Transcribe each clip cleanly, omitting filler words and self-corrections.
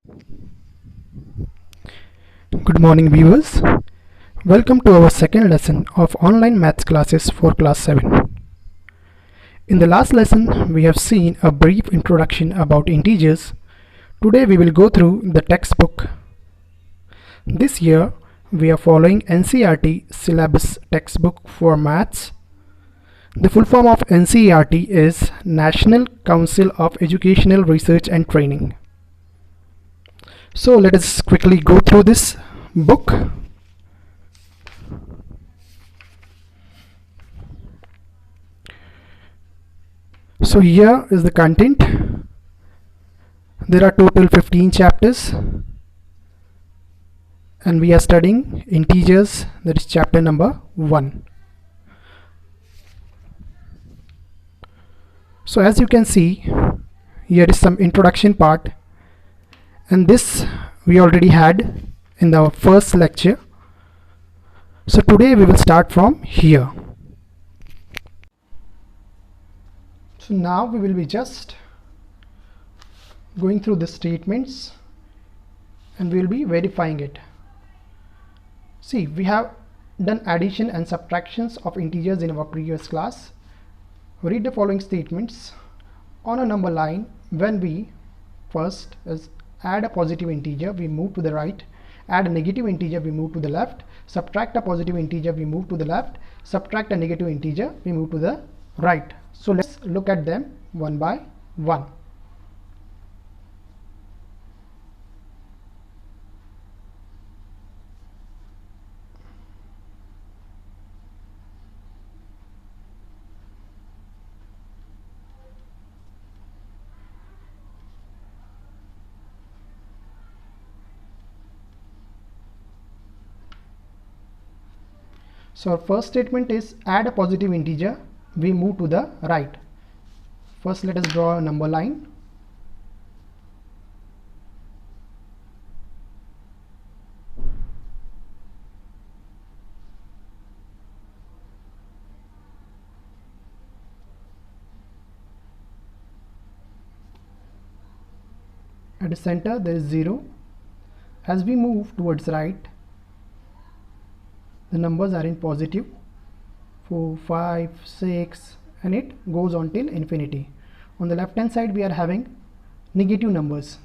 Good morning viewers. Welcome to our second lesson of online maths classes for class 7. In the last lesson we have seen a brief introduction about integers. Today we will go through the textbook. This year we are following NCERT syllabus textbook for maths. The full form of NCERT is National Council of Educational Research and Training. So let us quickly go through this book. So here is the content. There are total 15 chapters and we are studying integers, that is chapter number 1. So as you can see, here is some introduction part, and this we already had in the first lecture. So today we will start from here. So now we will be just going through the statements and we will be verifying it. See, we have done addition and subtractions of integers in our previous class. Read the following statements. On a number line, when we first is add a positive integer, we move to the right. Add a negative integer, we move to the left. Subtract a positive integer, we move to the left. Subtract a negative integer, we move to the right. So let's look at them one by one. So our first statement is add a positive integer, we move to the right. First let us draw a number line. At the center there is 0. As we move towards right, the numbers are in positive, 4, 5, 6, and it goes on till infinity. On the left hand side we are having negative numbers,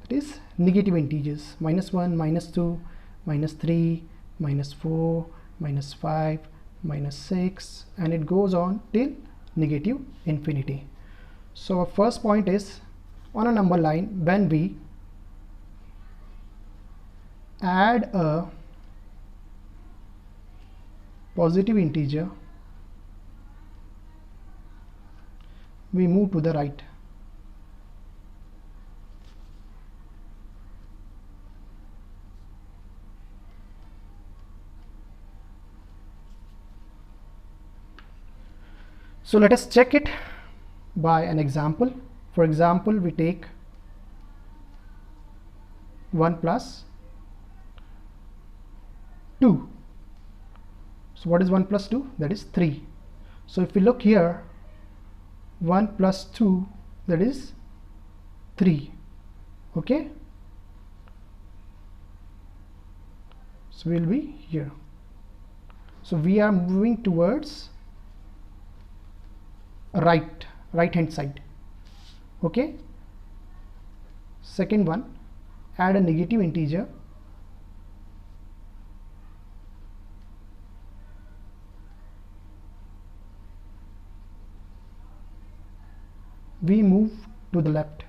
that is negative integers, -1, -2, -3, -4, -5, -6, and it goes on till negative infinity. So our first point is, on a number line, when we add a positive integer, we move to the right. So let us check it by an example. For example, we take 1 plus 2. So what is 1 plus 2? That is 3. So if we look here, 1 plus 2, that is 3. Okay, so we will be here. So we are moving towards right hand side. Okay, second one, add a negative integer, we move to the left.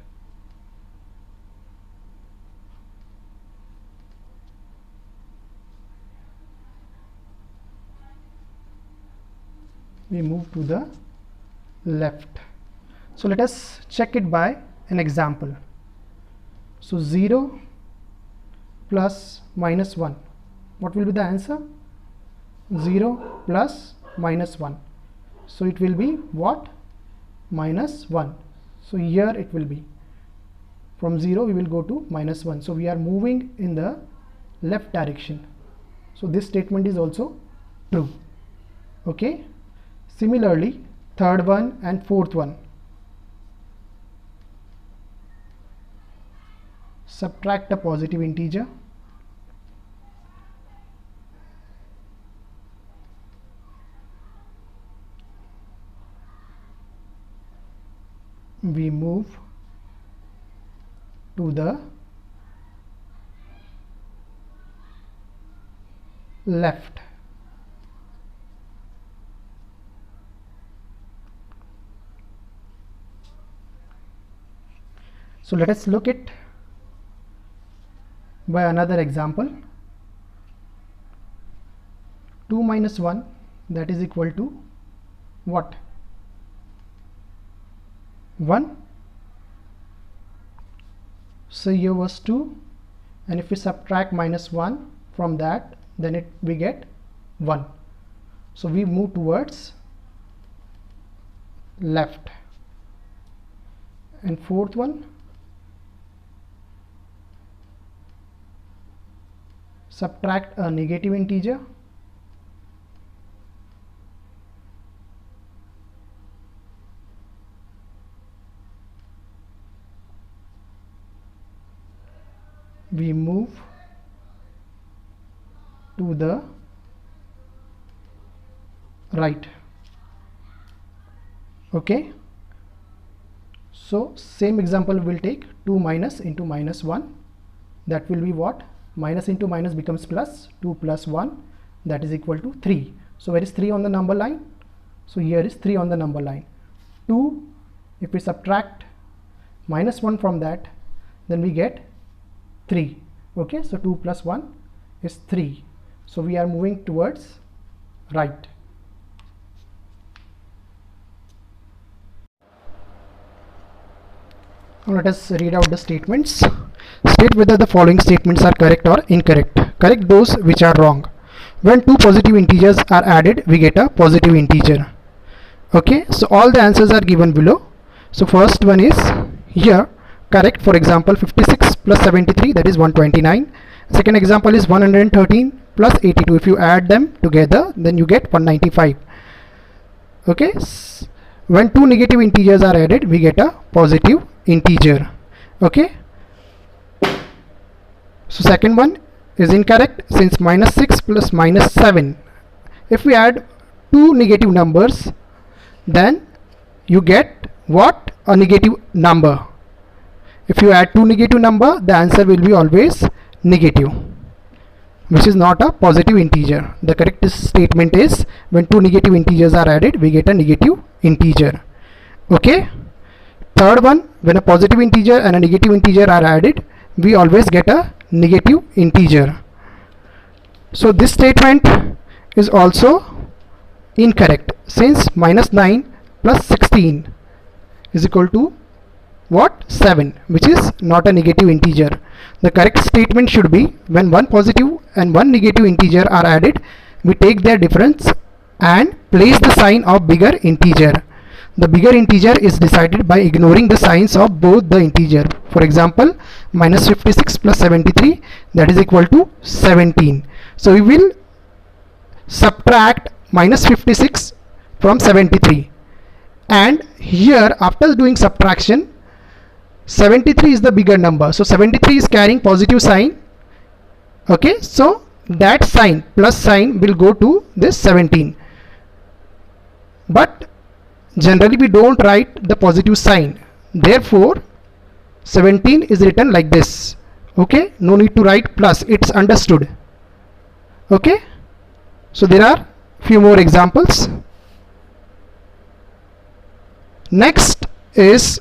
We move to the left. So let us check it by an example. So 0 plus -1, what will be the answer? 0 plus -1. So it will be what? -1. So here it will be from 0 we will go to -1. So we are moving in the left direction. So this statement is also true. Okay, similarly third one and fourth one. subtract a positive integer, we move to the left. So let us look at by another example. 2 minus 1, that is equal to what? 1. So here was 2, and if we subtract minus 1 from that, then we get 1. So we move towards left. And fourth one, subtract a negative integer, we move to the right. Okay, so same example we'll take. 2 minus into minus 1, that will be what? Minus into minus becomes plus. 2 plus 1, that is equal to 3. So where is 3 on the number line? So here is 3 on the number line. 2, if we subtract minus 1 from that, then we get 3. Okay, so 2 plus 1 is 3. So we are moving towards right. Now let us read out the statements. State whether the following statements are correct or incorrect. Correct those which are wrong. When two positive integers are added, we get a positive integer. Okay, so all the answers are given below. So first one is here correct. For example, 56 plus 73, that is 129. Second example is 113 plus 82. If you add them together, then you get 195. Okay, when two negative integers are added, we get a positive integer. Okay, so second one is incorrect, since minus 6 plus minus 7, if we add two negative numbers, then you get what? A negative number. If you add two negative number, the answer will be always negative, which is not a positive integer. The correct statement is when two negative integers are added, we get a negative integer. Okay, third one, when a positive integer and a negative integer are added, we always get a negative integer. So this statement is also incorrect, since minus 9 plus 16 is equal to what? 7, which is not a negative integer. The correct statement should be when one positive and one negative integer are added, we take their difference and place the sign of bigger integer. The bigger integer is decided by ignoring the signs of both the integer. For example, minus 56 plus 73, that is equal to 17. So we will subtract minus 56 from 73, and here after doing subtraction, 73 is the bigger number, so 73 is carrying positive sign. Okay, so that sign, plus sign, will go to this 17, but generally we don't write the positive sign, therefore 17 is written like this. Okay, no need to write plus, it's understood. Okay, so there are few more examples. Next is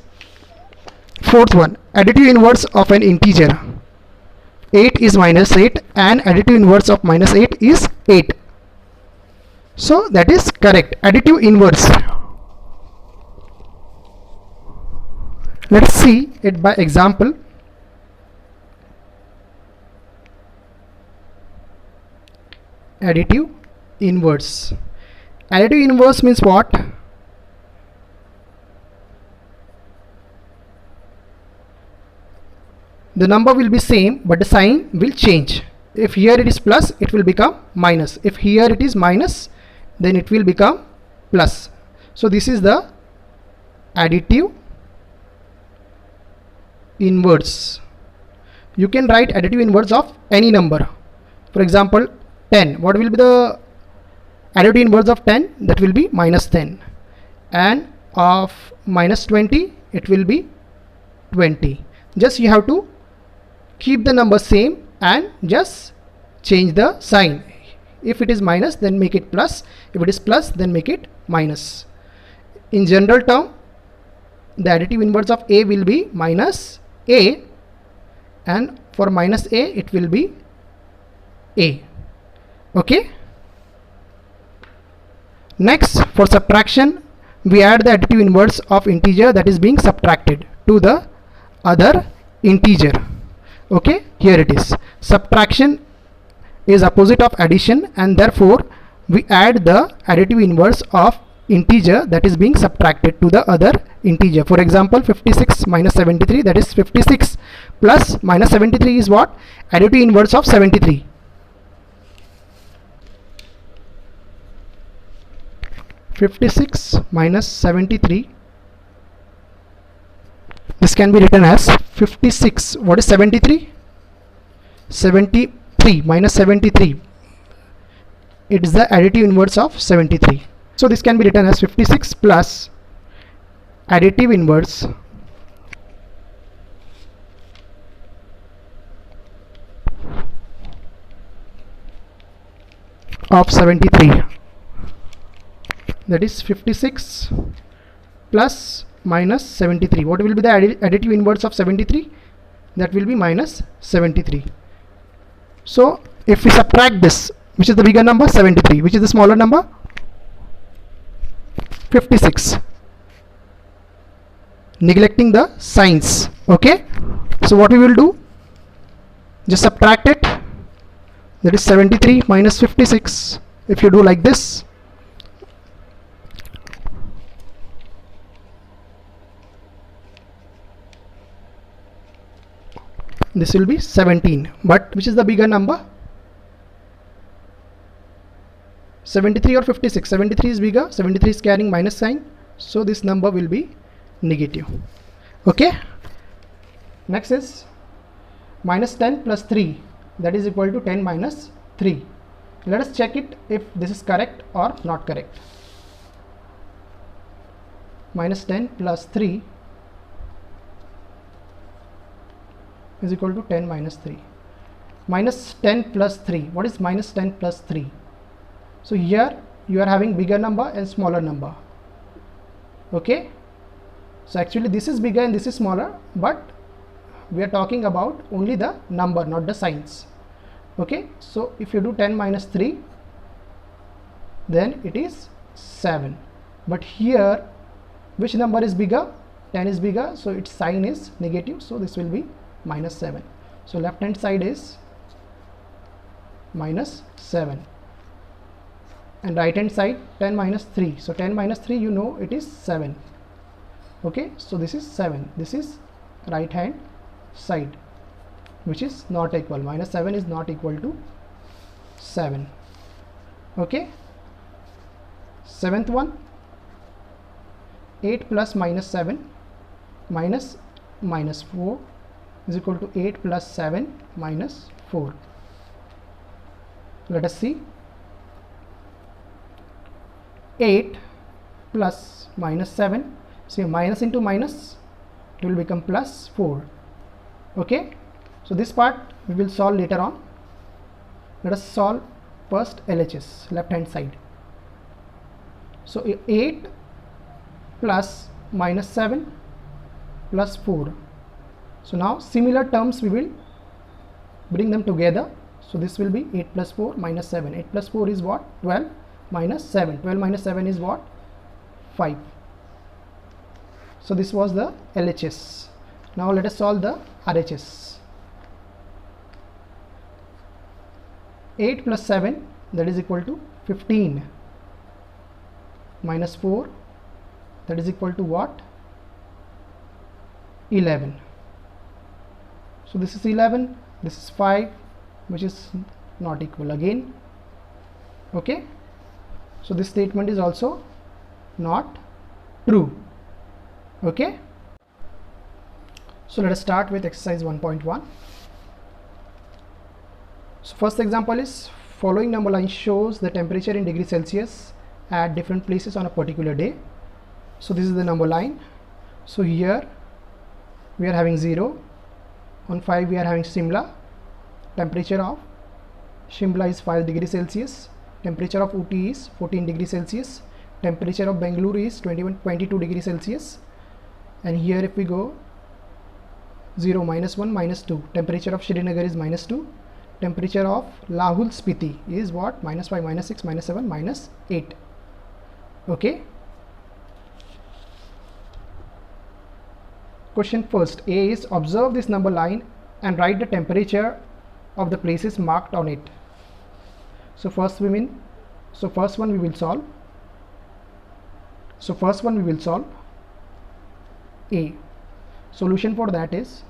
fourth one, additive inverse of an integer. 8 is minus 8 and additive inverse of minus 8 is 8. So that is correct, additive inverse. Let's see it by example. Additive inverse. Additive inverse means what? The number will be same, but the sign will change. If here it is plus, it will become minus. If here it is minus, then it will become plus. So this is the additive inverse. you can write additive inverse of any number. For example, 10. What will be the additive inverse of 10? That will be minus 10. And of minus 20, it will be 20. Just you have to keep the number same and just change the sign. If it is minus, then make it plus. If it is plus, then make it minus. In general term, the additive inverse of a will be minus a, and for minus a it will be a. Okay. Next, for subtraction, we add the additive inverse of integer that is being subtracted to the other integer. Okay, here it is. Subtraction is opposite of addition, and therefore we add the additive inverse of integer that is being subtracted to the other integer. For example, 56 minus 73, that is 56 plus minus 73 is what? Additive inverse of 73. minus 73, this can be written as 56. What is 73? 73 minus 73, it is the additive inverse of 73. So this can be written as 56 plus additive inverse of 73, that is 56 plus minus 73. What will be the additive inverse of 73? That will be minus 73. So if we subtract this, which is the bigger number? 73. Which is the smaller number? 56. Neglecting the signs. Okay, so what we will do, just subtract it, that is 73 minus 56. If you do like this, this will be 17. But which is the bigger number? 73 or 56? 73 is bigger. 73 is carrying minus sign, so this number will be negative. Okay. Next is minus 10 plus 3, that is equal to 10 minus 3. Let us check it if this is correct or not correct. Minus 10 plus 3 is equal to 10 minus 3. Minus 10 plus 3. What is minus 10 plus 3? So here you are having bigger number and smaller number. Okay. So actually this is bigger and this is smaller, but we are talking about only the number, not the signs. Okay. So if you do 10 minus 3, then it is 7. But here which number is bigger? 10 is bigger, so its sign is negative, so this will be minus 7. So left hand side is minus 7, and right hand side 10 minus 3. So 10 minus 3, you know it is 7. Okay, so this is 7. This is right hand side, which is not equal. Minus 7 is not equal to 7. Okay. Seventh one, 8 plus minus 7 minus minus 4 is equal to 8 plus 7 minus 4. Let us see. 8 plus minus 7, see minus into minus, it will become plus 4. Okay, so this part we will solve later on. Let us solve first LHS, left hand side. So 8 plus minus 7 plus 4. So now similar terms we will bring them together. So this will be 8 plus 4 minus 7. 8 plus 4 is what? 12 minus 7. 12 minus 7 is what? 5. So this was the LHS. Now let us solve the RHS. 8 plus 7, that is equal to 15, minus 4, that is equal to what? 11. So this is 11, this is 5, which is not equal again. Okay, so this statement is also not true. Okay, so let us start with exercise 1.1. So first example is, following number line shows the temperature in degree Celsius at different places on a particular day. So this is the number line. So here we are having 0, on 5 we are having Shimla, temperature of Shimla is 5 degrees Celsius, temperature of Ooty is 14 degrees Celsius, temperature of Bengaluru is 22 degrees Celsius, and here if we go 0, -1, -2, temperature of Srinagar is -2, temperature of Lahul Spiti is what? -5, -6, -7, -8. Okay. Question first, A is, observe this number line and write the temperature of the places marked on it. So first one we will solve. So first one we will solve. A. Solution for that is,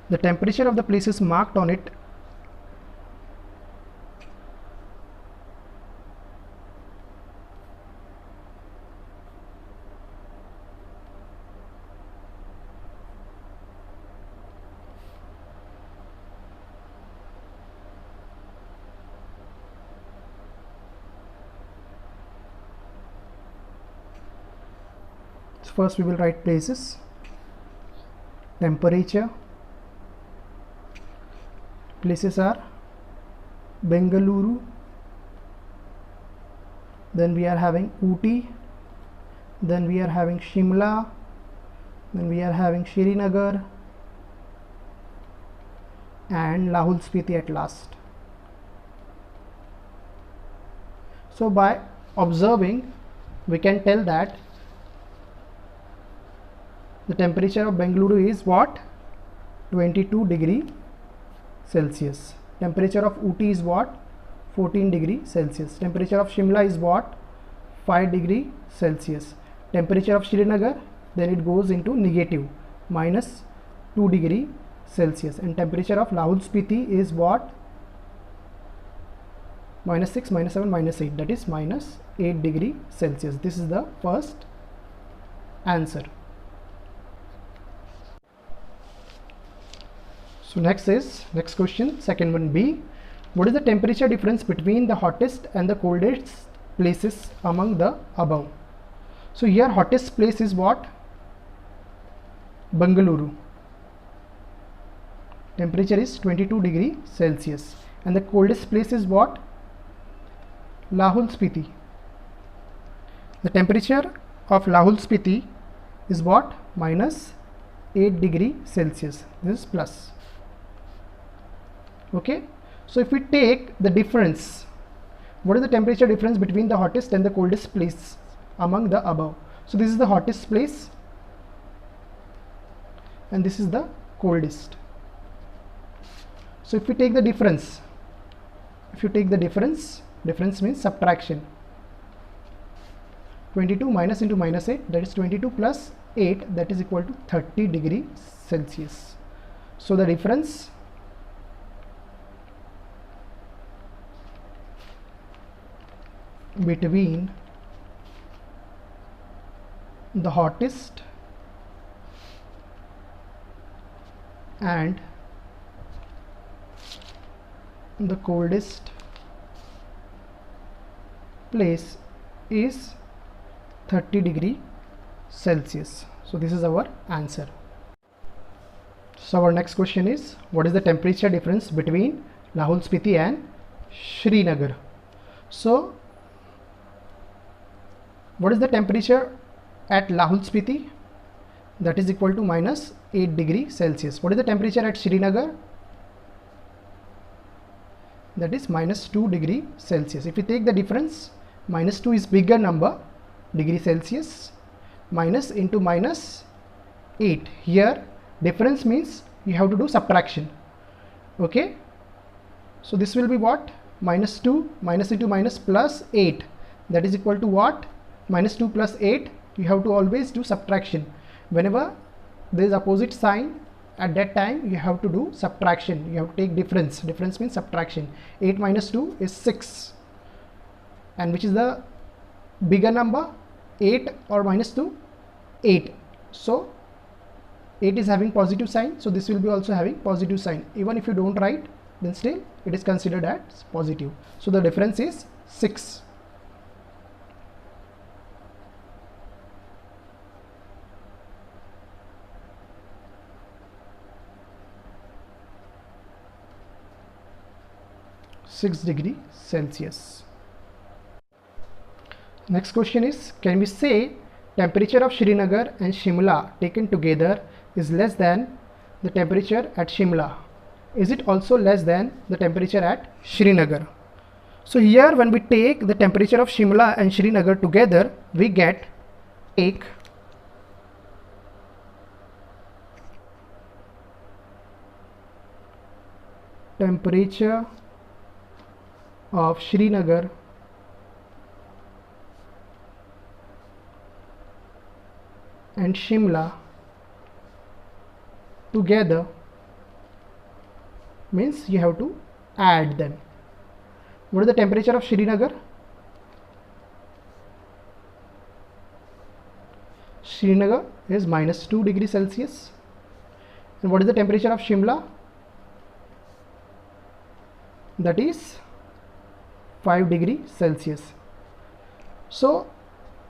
the temperature of the places marked on it first we will write places, temperature, places are Bengaluru, then we are having Ooty, then we are having Shimla, then we are having Srinagar, and Lahul Spiti at last. So by observing we can tell that the temperature of Bengaluru is what? 22 degree Celsius. Temperature of Ooty is what? 14 degree Celsius. Temperature of Shimla is what? 5 degree Celsius. Temperature of Srinagar, then it goes into negative, -2 degree Celsius. And temperature of Lahul Spiti is what? -6, -7, -8, that is -8 degree Celsius. This is the first answer. So next question, second one, B. What is the temperature difference between the hottest and the coldest places among the above? So here hottest place is what? Bengaluru. Temperature is 22 degree Celsius. And the coldest place is what? Lahul Spiti. The temperature of Lahul Spiti is what? -8 degree Celsius. This is plus. Okay, so if we take the difference, what is the temperature difference between the hottest and the coldest place among the above? So this is the hottest place and this is the coldest. So if we take the difference, difference means subtraction. 22 minus into -8, that is 22 plus 8, that is equal to 30 degree Celsius. So the difference between the hottest and the coldest place is 30 degree Celsius. So this is our answer. So our next question is, what is the temperature difference between Lahul Spiti and Srinagar? So what is the temperature at Lahul Spiti? That is equal to -8 degree Celsius. What is the temperature at Srinagar? That is -2 degree Celsius. If we take the difference, -2 is bigger number, degree Celsius, minus into -8. Here difference means you have to do subtraction. Okay, so this will be what? -2 minus into minus plus 8, that is equal to what? -2 plus 8. You have to always do subtraction. Whenever there is opposite sign, at that time you have to do subtraction. You have to take difference. Difference means subtraction. 8 minus 2 is 6. And which is the bigger number? 8 or minus 2? 8. So 8 is having positive sign, so this will be also having positive sign. Even if you don't write, then still it is considered as positive. So the difference is 6. (6°C). Next question is, can we say temperature of Srinagar and Shimla taken together is less than the temperature at Shimla? Is it also less than the temperature at Srinagar? So here when we take the temperature of Shimla and Srinagar together, we get temperature of Srinagar and Shimla together, means you have to add them. What is the temperature of Srinagar? Srinagar is -2°C. And what is the temperature of Shimla? That is 5°C. So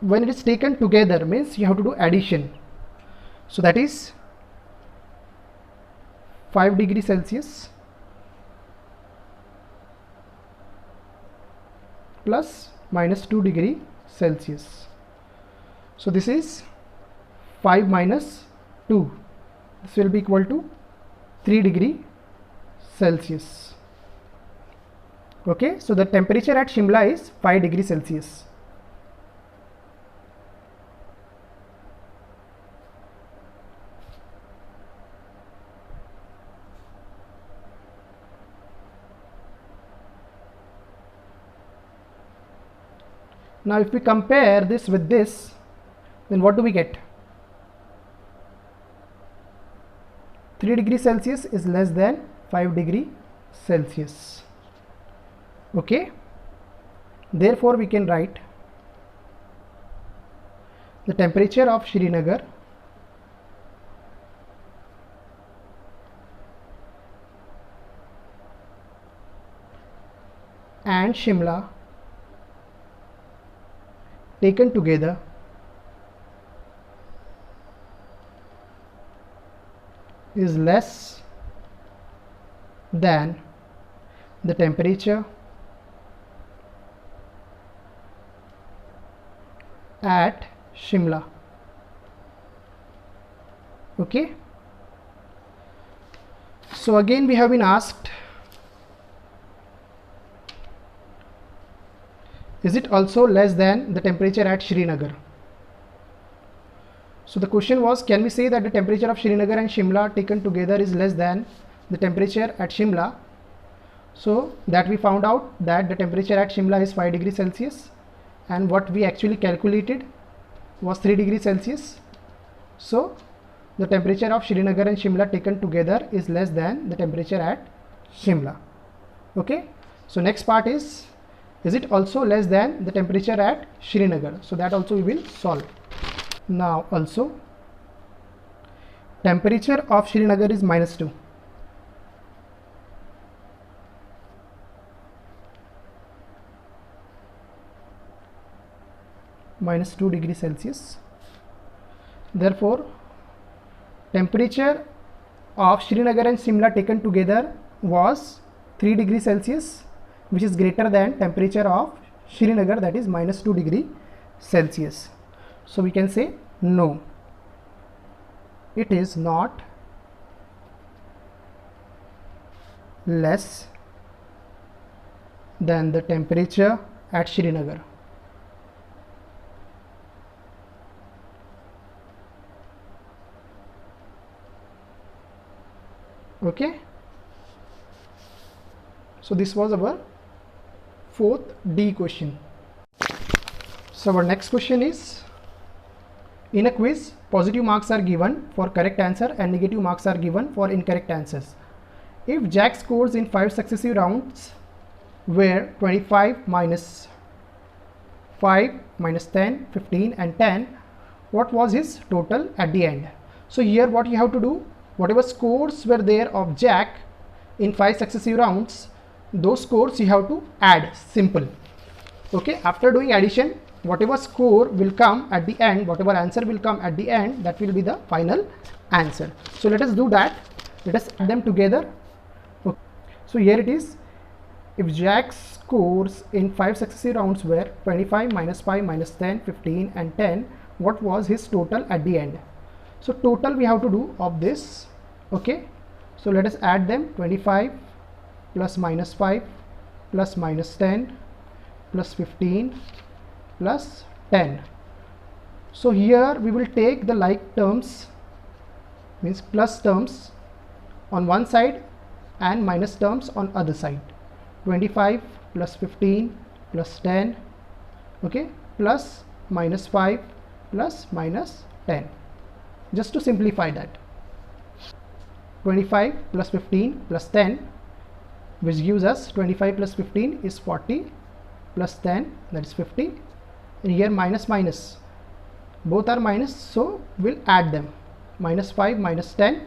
when it is taken together, means you have to do addition. So that is 5°C plus -2°C. So this is 5 minus 2. This will be equal to 3°C. Okay, so the temperature at Shimla is 5°C. Now if we compare this with this, then what do we get? 3°C is less than 5°C. Okay, therefore we can write the temperature of Srinagar and Shimla taken together is less than the temperature at Shimla. Okay, so again we have been asked, is it also less than the temperature at Srinagar? So the question was, can we say that the temperature of Srinagar and Shimla taken together is less than the temperature at Shimla? So that we found out that the temperature at Shimla is 5°C, and what we actually calculated was 3°C. So the temperature of Srinagar and Shimla taken together is less than the temperature at Shimla. Okay, so next part is it also less than the temperature at Srinagar? So that also we will solve. Now also temperature of Srinagar is -2. -2°C. Therefore temperature of Srinagar and Shimla taken together was 3°C, which is greater than temperature of Srinagar, that is -2°C. So we can say no, it is not less than the temperature at Srinagar. Okay, so this was our 4th D question. So our next question is, in a quiz, positive marks are given for correct answer and negative marks are given for incorrect answers. If Jack's scores in 5 successive rounds were 25 minus 5 minus 10, 15 and 10, what was his total at the end? So here what you have to do, whatever scores were there of Jack in 5 successive rounds, those scores you have to add, simple. Okay, after doing addition, whatever score will come at the end, whatever answer will come at the end, that will be the final answer. So let us do that. Let us add them together. Okay. So here it is. If Jack's scores in 5 successive rounds were 25 minus 5 minus 10, 15 and 10, what was his total at the end? So total we have to do of this. Okay, so let us add them. 25 plus minus 5 plus minus 10 plus 15 plus 10. So here we will take the like terms, means plus terms on one side and minus terms on other side. 25 plus 15 plus 10, okay, plus minus 5 plus minus 10, just to simplify that. 25 plus 15 plus 10, which gives us 25 plus 15 is 40 plus 10, that is 50, and here minus minus, both are minus, so we'll add them. Minus 5 minus 10,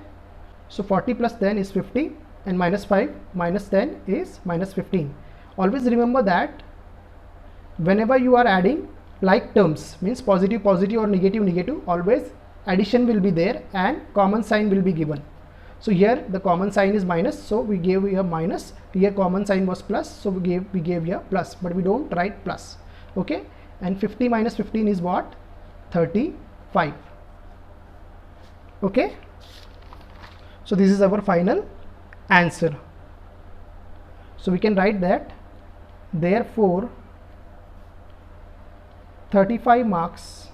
so 40 plus 10 is 50, and minus 5 minus 10 is minus 15. Always remember that whenever you are adding like terms, means positive positive or negative negative, always addition will be there and common sign will be given. So here the common sign is minus, so we gave here minus. Here common sign was plus, so we gave here plus, but we don't write plus. Okay, and 50 minus 15 is what? 35. Okay, so this is our final answer. So we can write that, therefore 35 marks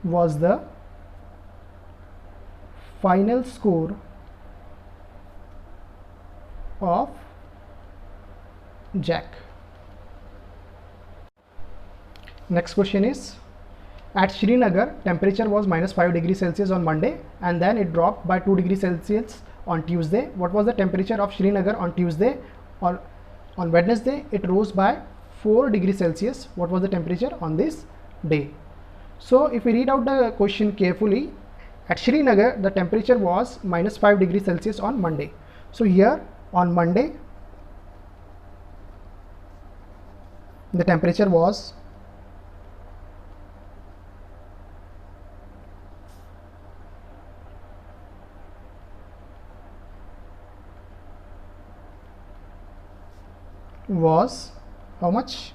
was the final score of Jack. Next question is, at Srinagar temperature was minus 5 degrees Celsius on Monday and then it dropped by 2 degrees Celsius on Tuesday. What was the temperature of Srinagar on Tuesday? Or on Wednesday it rose by 4 degrees Celsius. What was the temperature on this day? So if we read out the question carefully, at Srinagar the temperature was minus 5 degrees Celsius on Monday. So here on Monday the temperature was how much?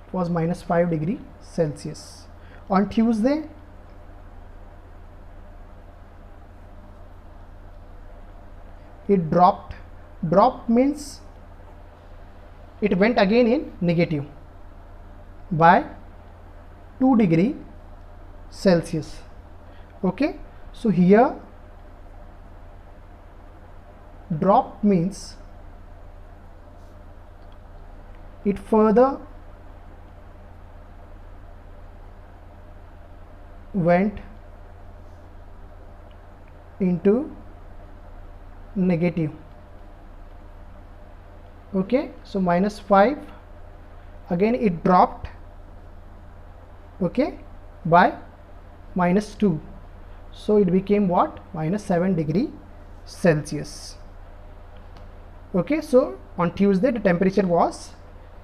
It was minus 5 degree Celsius. On Tuesday it dropped. Drop means it went again in negative by 2 degree Celsius. Okay, so here drop means it further went into negative. Okay, so minus 5, again it dropped, okay, by minus 2, so it became what? Minus 7 degree Celsius. Okay, so on Tuesday the temperature was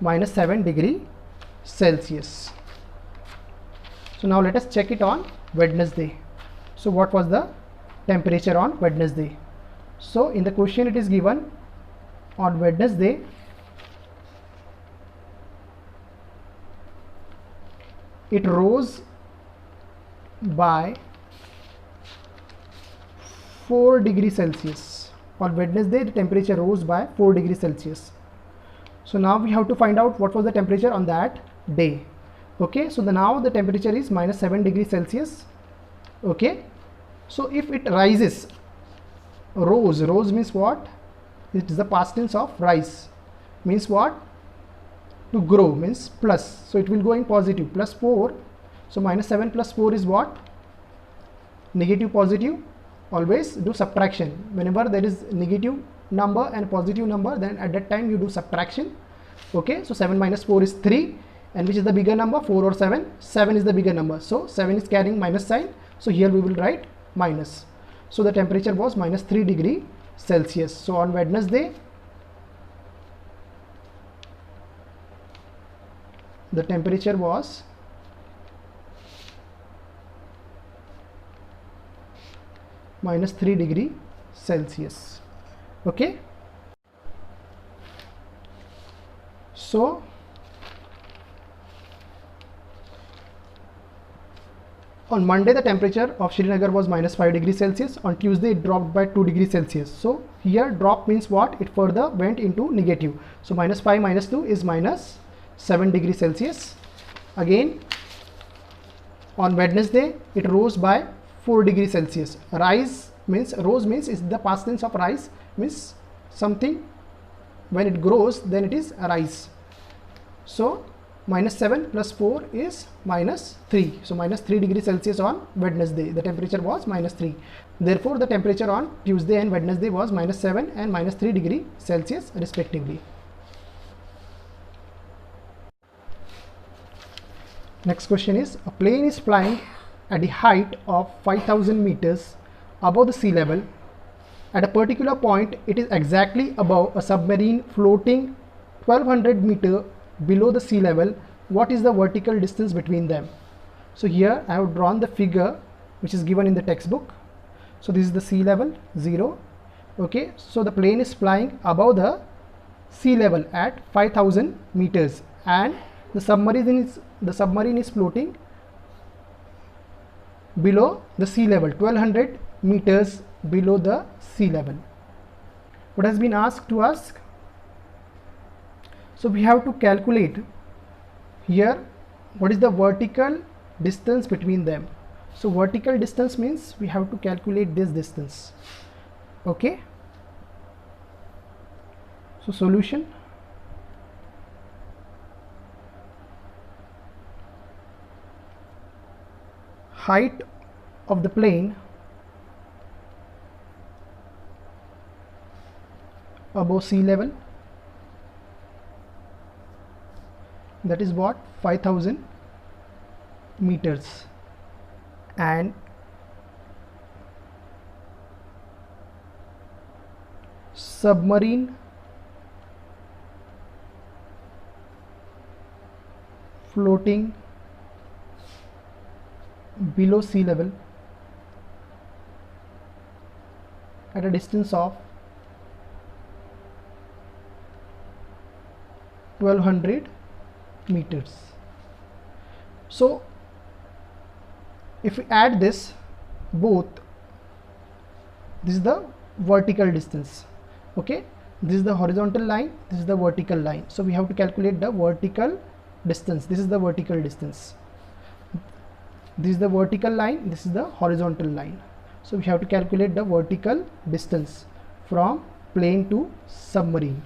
minus 7 degree Celsius. So now let us check it on Wednesday. So what was the temperature on Wednesday? So in the question it is given, on Wednesday it rose by 4 degrees Celsius. On Wednesday the temperature rose by 4 degrees Celsius. So now we have to find out what was the temperature on that day. Okay, so now the temperature is minus 7 degrees Celsius. Okay, so if it rises, rose means what? It is the past tense of rise, means what? To grow, means plus, so it will go in positive, plus 4. So minus 7 plus 4 is what? Negative positive. Always do subtraction whenever there is negative number and positive number, then at that time you do subtraction. Okay, so 7 minus 4 is 3, and which is the bigger number, 4 or 7? 7 is the bigger number, so 7 is carrying minus sign, so here we will write minus. So the temperature was minus 3 degree Celsius. So on Wednesday, the temperature was minus 3 degree Celsius. Okay, so on Monday the temperature of Srinagar was minus 5 degrees Celsius. On Tuesday it dropped by 2 degrees Celsius. So here drop means what? It further went into negative. So minus 5 minus 2 is minus 7 degrees Celsius. Again on Wednesday it rose by 4 degrees Celsius. Rose means is the past tense of rise, means something when it grows then it is a rise. So minus 7 plus 4 is minus 3. So minus 3 degrees Celsius on Wednesday. The temperature was minus 3. Therefore, the temperature on Tuesday and Wednesday was minus 7 and minus 3 degree Celsius respectively. Next question is, a plane is flying at the height of 5,000 meters above the sea level. At a particular point, it is exactly above a submarine floating 1200 meters below the sea level. What is the vertical distance between them? So here I have drawn the figure which is given in the textbook. So this is the sea level, 0. Okay, so the plane is flying above the sea level at 5,000 meters, and the submarine is floating below the sea level, 1200 meters below the sea level. What has been asked to us? So we have to calculate here what is the vertical distance between them. So vertical distance means we have to calculate this distance. Okay, so solution. Height of the plane above sea level, that is what, 5,000 meters, and submarine floating below sea level at a distance of 1200 meters. So if we add this both, this is the vertical distance. Okay, this is the horizontal line, this is the vertical line. So we have to calculate the vertical distance. This is the vertical distance, this is the vertical line, this is the horizontal line. So we have to calculate the vertical distance from plane to submarine.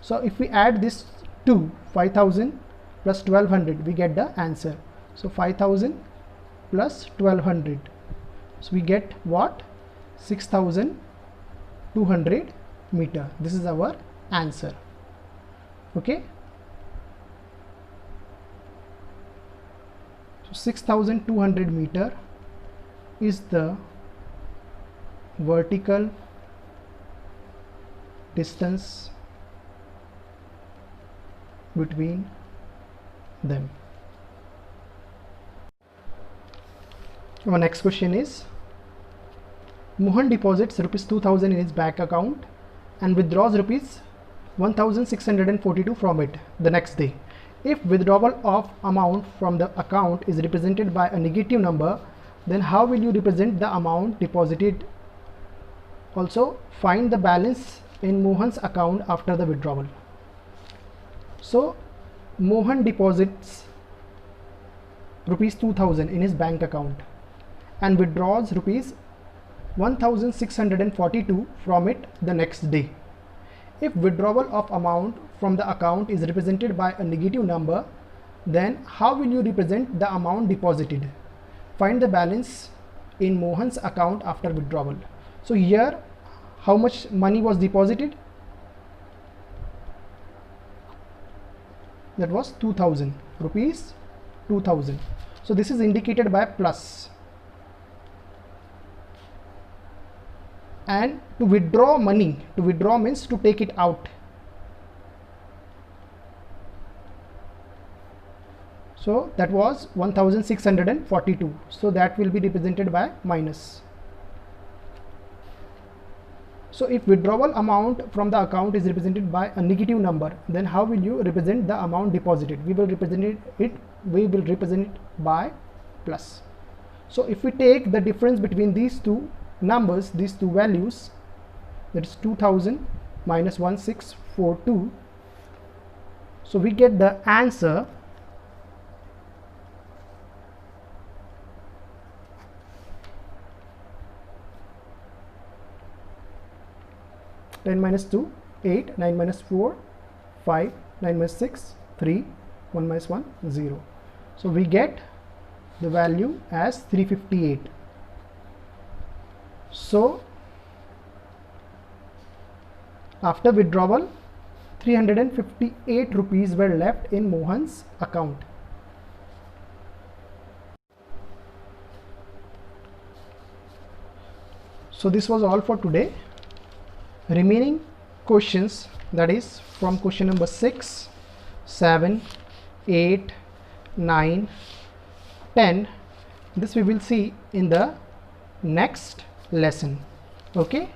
So if we add this to 5,000 plus 1200, we get the answer. So 5,000 plus 1200, so we get what? 6,200 meter. This is our answer. Okay, so 6,200 meter is the vertical distance between them. Our next question is, Mohan deposits rupees 2,000 in his bank account and withdraws rupees 1,642 from it the next day. If withdrawal of amount from the account is represented by a negative number, then how will you represent the amount deposited? Also, find the balance in Mohan's account after the withdrawal. So Mohan deposits rupees 2,000 in his bank account and withdraws rupees 1,642 from it the next day. If withdrawal of amount from the account is represented by a negative number, then how will you represent the amount deposited? Find the balance in Mohan's account after withdrawal. So here, how much money was deposited? that was 2000 rupees, 2000. So this is indicated by plus. And to withdraw money, to withdraw means to take it out. So that was 1642. So that will be represented by minus. So if withdrawal amount from the account is represented by a negative number, then how will you represent the amount deposited? We will represent it by plus. So if we take the difference between these two numbers, these two values, that is 2000 minus 1642, so we get the answer 10 minus 2, 8, 9 minus 4, 5, 9 minus 6, 3, 1 minus 1, 0. So we get the value as 358. So after withdrawal, 358 rupees were left in Mohan's account. So this was all for today. Remaining questions, that is from question number 6, 7, 8, 9, 10, this we will see in the next lesson. Okay.